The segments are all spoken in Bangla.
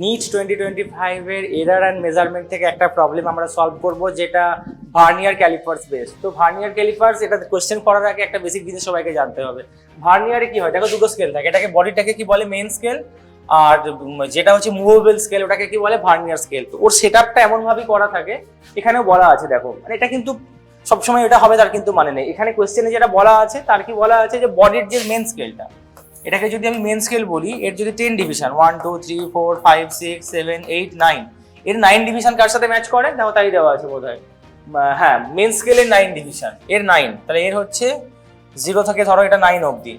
নিট 2025 এর এরার অ্যান্ড মেজারমেন্ট থেকে একটা প্রবলেম আমরা সলভ করব, যেটা ভার্নিয়ার ক্যালিপার্স বেস। তো ভার্নিয়ার ক্যালিপার্স, এটা কোশ্চেন করার আগে একটা বেসিক জিনিস সবাইকে জানতে হবে। ভার্নিয়ারে কি হয়, দেখো দুটো স্কেল থাকে, এটাকে বডিটাকে কি বলে মেইন স্কেল, আর যেটা হচ্ছে মুভেবল স্কেল ওটাকে কি বলে ভার্নিয়ার স্কেল। তো ওর সেটআপটা এমন ভাবেই করা থাকে, এখানেও বলা আছে দেখো, মানে এটা কিন্তু সবসময় এটা হবে তার কিন্তু মানে নেই। এখানে কোশ্চেনে যেটা বলা আছে তার কি বলা আছে যে বডির যে মেইন স্কেলটা, এটাকে যদি আমি মেন স্কেল বলি, এর যদি 10 ডিভিশন 1 2 3 4 5 6 7 8 9, এর 9 ডিভিশন কার সাথে ম্যাচ করে নাও, তাই দেওয়া আছে বোধহয়। হ্যাঁ, মেন স্কেলের 9 ডিভিশন, এর 9, তাহলে এর হচ্ছে 0 থেকে ধরো এটা 9 অবধি।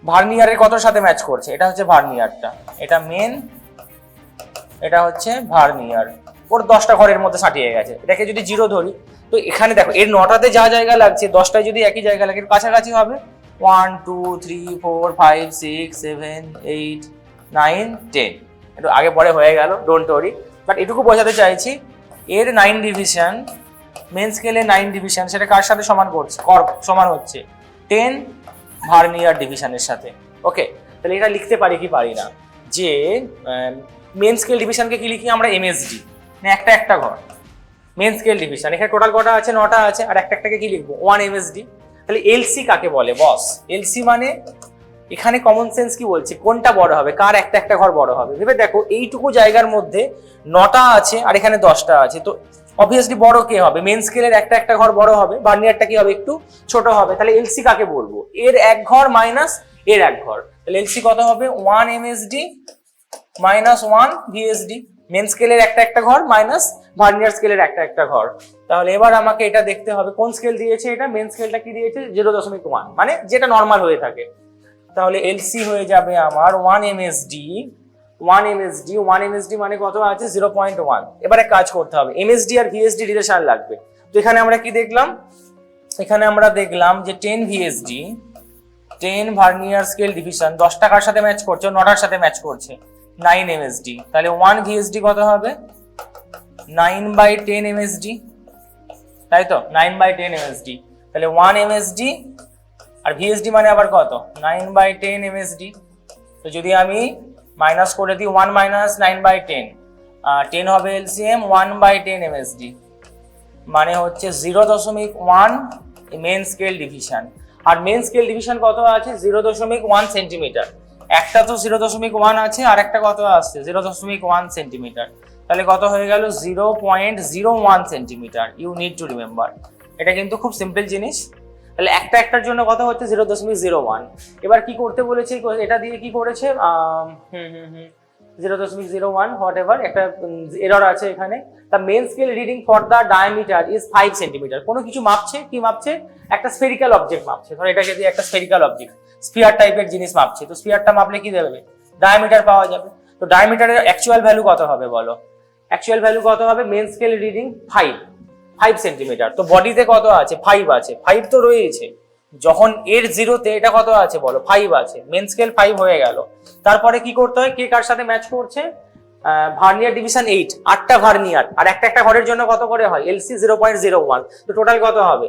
ভার্নিয়ারের কতর সাথে ম্যাচ করছে, এটা হচ্ছে ভার্নিয়ারটা, এটা মেন, এটা হচ্ছে ভার্নিয়ার, ওর 10টা ঘরের মধ্যে সাটিয়ে গেছে। এটাকে যদি 0 ধরি, তো এখানে দেখো এর 9টাতে যা জায়গা লাগছে 10টায় যদি একই জায়গা লাগে, কাছাকাছি হবে। 1 2 3 4 5 6 7 8 9 10, একটু আগে পরে হয়ে গেল, ডোন্ট ওয়ারি। বাট এটুকু বোঝাতে চাইছি, এর 9 ডিভিশন, মেন স্কেলের 9 ডিভিশন, সেটা কার সাথে সমান করছে, সমান হচ্ছে 10 ভার্নিয়ার ডিভিশনের সাথে। ওকে, তাহলে এটা লিখতে পারি কি পারি না, যে মেন স্কেল ডিভিশনকে কি লিখি আমরা, এমএসডি, মানে একটা একটা ঘর। মেন স্কেল ডিভিশন এখানে টোটাল কটা আছে, 9টা আছে, আর একটা একটাকে কি লিখবো, 1 এমএসডি। তাহলে এলসি কাকে বলে বস, এলসি মানে এখানে কমন সেন্স কি বলছে, কোনটা বড় হবে, কার একটা একটা ঘর বড় হবে। ভেবে দেখো এইটুকু জায়গার মধ্যে 9টা আছে আর এখানে 10টা আছে, তো অবভিয়াসলি বড় কে হবে, মেন স্কেলের একটা একটা ঘর বড় হবে, ভার্নিয়ারটা কি হবে একটু ছোট হবে। তাহলে এলসি কাকে বলবো, এর এক ঘর মাইনাস এর এক ঘর, তাহলে এলসি কত হবে, 1 এমএসডি মাইনাস 1 ভিএসডি, মেন স্কেলের একটা একটা ঘর মাইনাস ভার্নিয়ার স্কেলের একটা একটা ঘর। তাহলে এবার আমাকে এটা দেখতে হবে কোন স্কেল দিয়েছে, এটা মেন স্কেলটা কি দিয়েছে 0.1, মানে যেটা নর্মাল হয়ে থাকে। তাহলে এলসি হয়ে যাবে আমার 1 এমএসডি, 1 এমএসডি, 1 এমএসডি মানে কত আছে 0.1। এবারে কাজ করতে হবে, এমএসডি আর ভিএসডি রিলেশন লাগবে। তো এখানে আমরা কি দেখলাম, এখানে আমরা দেখলাম যে 10 ভিএসডি, 10 ভার্নিয়ার স্কেল ডিভিশন 10 টাকার সাথে ম্যাচ করছে, 9টার সাথে ম্যাচ করছে 9 এমএসডি। তাহলে 1 ভিএসডি কত হবে, 9/10 এমএসডি, তাই তো 9/10 এমএসডি। তাহলে 1 এমএসডি আর ভিএসডি মানে আবার কত, 9/10 এমএসডি। তো যদি আমি মাইনাস করে দিই 1 মাইনাস 9/10, 10 হবে এলসিএম 1/10 এমএসডি, মানে হচ্ছে 0.1 মেন স্কেল ডিভিশন। আর মেন স্কেল ডিভিশন কত আছে, 0.1 সেন্টিমিটার। একটা তো 0.1 আছে, আর একটা কত আসছে 0.1 সেন্টিমিটার। তাহলে কত হয়ে গেল, 0.01 centimetre. You need to remember, এটা কিন্তু খুব সিম্পল জিনিস। তাহলে একটা একটার জন্য কত হচ্ছে 0.01। এবার কি করতে বলেছে, এটা দিয়ে কি করেছে, 0.01 হোয়াট এভার, একটা এরর আছে এখানে। The main scale reading for the diameter is 5 centimetre. কোনো কিছু মাপছে, কি মাপছে, একটা স্ফেরিক্যাল অবজেক্ট মাপছে। ধরো এটাকে দিয়ে একটা স্ফেরিক্যাল অবজেক্ট, স্ফিয়ার টাইপের জিনিস মাপছে। তো স্ফিয়ারটা মাপলে কি দেবে, ডায়ামিটার পাওয়া যাবে। তো ডায়ামিটারের অ্যাকচুয়াল ভ্যালু কত হবে বলো, অ্যাকচুয়াল ভ্যালু কত হবে, মেন স্কেল রিডিং 5 সেন্টিমিটার। তো বডিতে কত আছে, 5 আছে, 5 তো রয়েছে। যখন এর 0তে এটা কত আছে বলো, 5 আছে, মেন স্কেল 5 হয়ে গেল। তারপরে কি করতে হয়, কে কার সাথে ম্যাচ করছে, ভার্নিয়ার ডিভিশন 8টা ভার্নিয়ার, আর একটা একটা ঘরের জন্য কত করে হয়, এলসি 0.01। তো টোটাল কত হবে,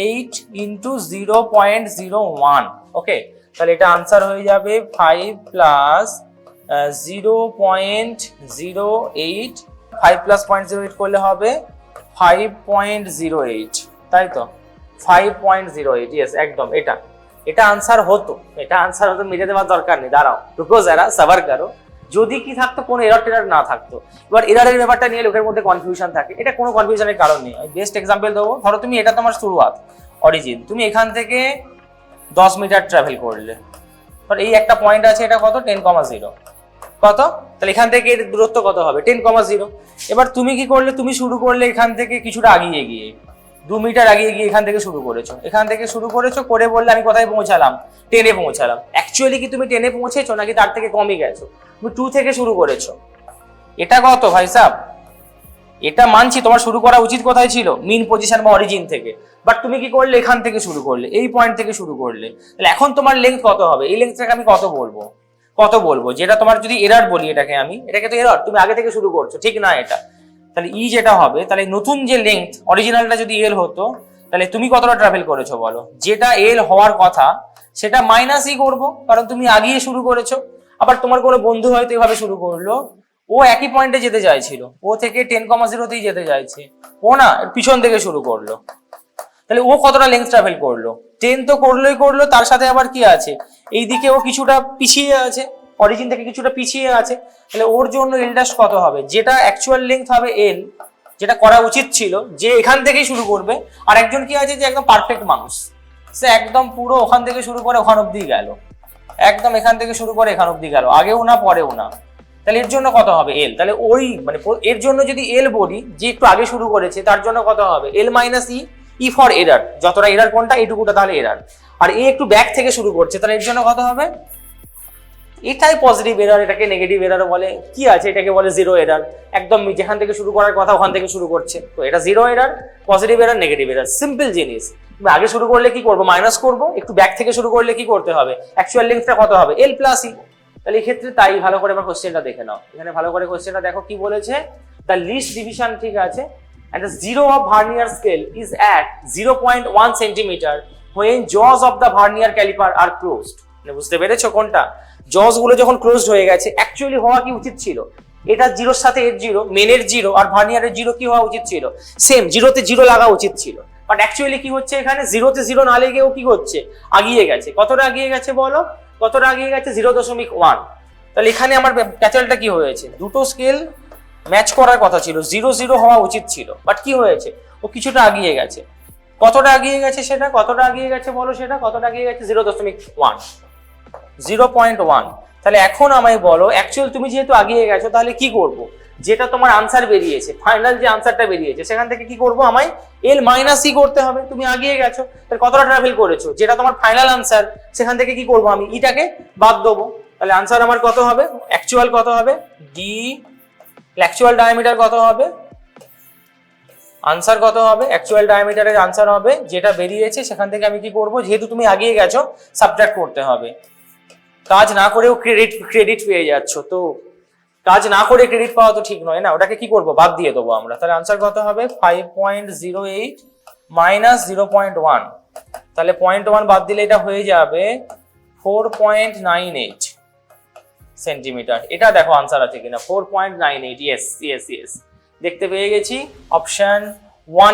8 ইন্টু 0.01। ওকে, তাহলে এটা আনসার হয়ে যাবে 5 প্লাস 0.08, 5 প্লাস 0.08 করলে হবে 5.08, তাই তো 5.08। ইয়েস, একদম এটা আনসার হতো, মিটে দেওয়ার দরকার নেই। দাঁড়াও, রুকো যারা, সাবার করো। যদি কি থাকতো, কোনো এরর টেরর না থাকতো। এবার এররের ব্যাপারটা নিয়ে লোকের মধ্যে কনফিউশন থাকে, এটা কোনো কনফিউশনের কারণ নেই। আমি বেস্ট এক্সাম্পল দেবো, ধরো তুমি, এটা তোমার শুরুয়াত অরিজিন, তুমি এখান থেকে 10 মিটার ট্রাভেল করলে, এই একটা পয়েন্ট আছে, এটা কত 10,0, কত, তাহলে এখান থেকে এর দূরত্ব কত হবে 10,0। এবার তুমি কি করলে, তুমি শুরু করলে এখান থেকে কিছুটা আগিয়ে গিয়ে, 2 মিটার আগিয়ে গিয়ে এখান থেকে শুরু করেছো, করে বললে আমি কোথায় পৌঁছালাম, 10-এ পৌঁছালাম। অ্যাকচুয়ালি কি তুমি 10-এ পৌঁছেছো নাকি তার থেকে কমই গেছো, তুমি 2 থেকে শুরু করেছো। এটা কত ভাই সাহেব, এটা মানছি তোমার শুরু করা উচিত কোথায় ছিল, মিন পজিশন বা অরিজিন থেকে। বাট তুমি কি করলে, এখান থেকে শুরু করলে, এই পয়েন্ট থেকে শুরু করলে। তাহলে এখন তোমার লেন্থ কত হবে, এই লেন্থটাকে আমি কত বলবো, যেটা তোমার যদি এরর বলি, এটাকে তো এরর, তুমি আগে থেকে শুরু করছো, ঠিক না এটা। তাহলে ই যেটা হবে, তাহলে নতুন যে লেন্থ, অরিজিনালটা যদি এল হতো, তাহলে তুমি কতটা ট্রাভেল করেছো বলো, যেটা এল হওয়ার কথা সেটা মাইনাসই করবো, কারণ তুমি আগিয়ে শুরু করেছো। আবার তোমার কোনো বন্ধু হয়তো এভাবে শুরু করলো, ও একই পয়েন্টে যেতে চাইছিল, ও থেকে 10,0তেই যেতে চাইছে, ও না পিছন থেকে শুরু করলো, তাহলে ও কতটা লেন্থ ট্রাভেল করলো? 10 তো করলো, তার সাথে আবার কি আছে, এইদিকে ও কিছুটা পিছিয়ে আছে, অরিজিন থেকে কিছুটা পিছিয়ে আছে, তাহলে ওর জন্য এল ড্যাশ কত হবে, যেটা অ্যাকচুয়াল লেন্থ হবে এল, যেটা করা উচিত ছিল যে এখান থেকেই শুরু করবে, আর একজন কি আছে যে একদম পারফেক্ট মানুষ, সে একদম পুরো ওখান থেকে শুরু করে ওখান অব্দি গেল, একদম এখান থেকে শুরু করে এখান অব্দি গেল, আগেও না পরেও না, তাহলে এর জন্য কত হবে এল, তাহলে ওই মানে এর জন্য যদি এল বলি যে একটু আগে শুরু করেছে তার জন্য কত হবে L minus E for error, যতটা এরার কোনটা এইটুকুটা তাহলে এরার, আর এ একটু ব্যাক থেকে শুরু করছে তাহলে এর জন্য কত হবে, এটাই পজিটিভ এরার, এটাকে নেগেটিভ এরারও বলে, কি আছে এটাকে বলে জিরো এরার, একদম যেখান থেকে শুরু করার কথা ওখান থেকে শুরু করছে, তো এটা zero error, positive error, negative error, simple জিনিস। আগে শুরু করলে কি করবো, মাইনাস করবো, একটু ব্যাক থেকে শুরু করলে কি করতে হবে, অ্যাকচুয়াল লেন্থটা কত হবে এল প্লাস ই, তাহলে এই ক্ষেত্রে তাই ভালো করে আবার কোশ্চেনটা দেখে নাও, এখানে ভালো করে কোশ্চেনটা দেখো কি বলেছে, দ্য লিস্ট ডিভিশন ঠিক আছে and the zero of vernier scale is at 0.1 centimeter when jaws of the vernier caliper are closed, মানে বুঝতে পেরেছো কোনটা, জজ গুলো যখন ক্লোজড হয়ে গেছে, অ্যাকচুয়ালি হওয়া কি উচিত ছিল, এটা জিরোর সাথে এর জিরো, মেনের জিরো আর ভার্নিয়ারের জিরো কি হওয়া উচিত ছিল, সেম জিরোতে জিরো লাগা উচিত ছিল, বাট অ্যাকচুয়ালি কি হচ্ছে এখানে জিরোতে জিরো না লেগেও কি হচ্ছে, আগিয়ে গেছে, কতটা আগিয়ে গেছে বলো, কতটা আগিয়ে গেছে 0.1, তাহলে এখানে আমার প্যাচালটা কি হয়েছে, দুটো স্কেল ম্যাচ করার কথা ছিল, 0.0 হওয়া উচিত ছিল, বাট কি হয়েছে ও কিছুটা আগিয়ে গেছে, কতটা আগিয়ে গেছে সেটা, কতটা আগিয়ে গেছে বলো, সেটা কতটা আগিয়ে গেছে 0.1, তাহলে এখন আমায় বলো অ্যাকচুয়াল তুমি যেহেতু আগিয়ে গেছো তাহলে কি করব, যেটা তোমার আনসার বেরিয়েছে, ফাইনাল যে আনসারটা বেরিয়েছে সেখান থেকে কি করব, আমায় এল মাইনাস ই করতে হবে, তুমি আগিয়ে গেছো তাহলে কতটা ট্রাভেল করেছো, যেটা তোমার ফাইনাল আনসার সেখান থেকে কি করব, আমি ইটাকে বাদ দেবো, তাহলে আনসার আমার কত হবে, অ্যাকচুয়াল কত হবে ডি, অ্যাকচুয়াল ডায়ামিটার কত হবে, আনসার কত হবে, অ্যাকচুয়াল ডায়ামিটারের আনসার হবে যেটা বেরিয়েছে সেখান থেকে আমি কি করব, যেহেতু তুমি আগিয়ে গেছো সাবট্রাক্ট করতে হবে, কাজ না করেও ক্রেডিট পেয়ে যাচ্ছ, তো কাজ না করে ক্রেডিট পাওয়া তো ঠিক নয় না, ওটাকে কি করব, বাদ দিয়ে দেবো আমরা, তাহলে আনসার কত হবে 5.08 মাইনাস 0.1, তাহলে 0.1 বাদ দিলে এটা হয়ে যাবে 4.98 সেন্টিমিটার, এটা দেখো আনসার আছে কিনা, 4.98, ইয়েস ইয়েস ইয়েস, দেখতে পেয়ে গেছি, অপশন 1